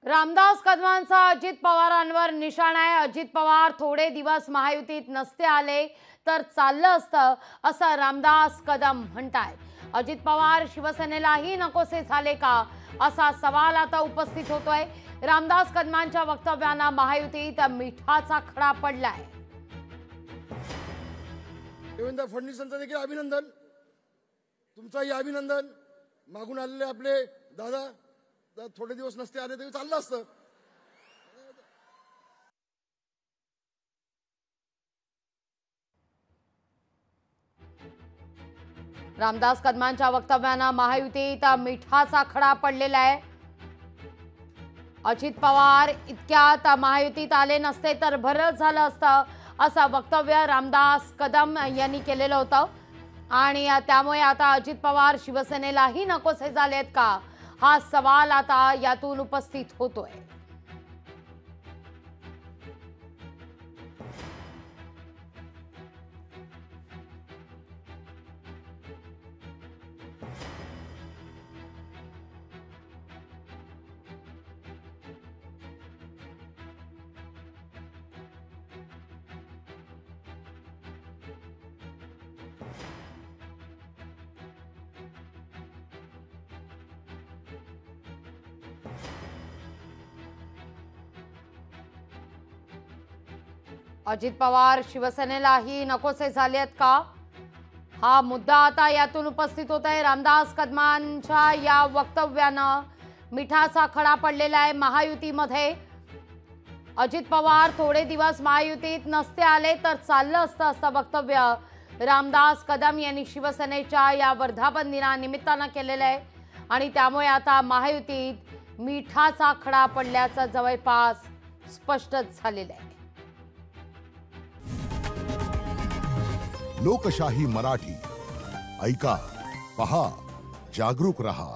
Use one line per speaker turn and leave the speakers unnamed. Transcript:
रामदास कदमांचा अजित पवारांवर निशाणा आहे। अजित पवार थोडे दिवस महायुतीत नसते आले तर चाललं असतं असं रामदास कदम म्हणतायत। अजित पवार शिवसेनेलाही नकोसे झाले का असा सवाल आता उपस्थित होतोय। रामदास कदमांच्या वक्तव्यांना महायुतीत मिठाचा खडा पडलाय।
देवेंद्र फडणवीसांचं देखील अभिनंदन, तुमचाही अभिनंदन। मागून आलेले आपले दादा थोडे दिवस नसते आले तरी चाललं असतं।
रामदास कदमांच्या वक्तव्यांना महायुतीत मिठाचा खडा पडलेला आहे। अजित पवार इतक्यात महायुतीत आले नसते तर बरंच झालं असतं असं वक्तव्य रामदास कदम यांनी केलेलं होतं आणि त्यामुळे आता अजित पवार शिवसेनेलाही नकोसे झालेत का हा सवाल आता यातून उपस्थित होतोय। अजित पवार शिवसेनेलाही नकोसे झालेत का हा मुद्दा आता यातून उपस्थित होत आहे। रामदास कदमांच्या या वक्तव्यानं मिठाचा खडा पडलेला आहे महायुतीमध्ये। अजित पवार थोडे दिवस महायुतीत नसते आले तर चाललं असतं असं वक्तव्य रामदास कदम यांनी शिवसेनेच्या या वर्धापन दिनानिमित्तानं केलेलं आहे आणि त्यामुळे आता महायुतीत मिठाचा खडा पडल्याचं जवळपास स्पष्टच झालेलं आहे।
लोकशाही मराठी ऐका, पहा, जागरूक रहा।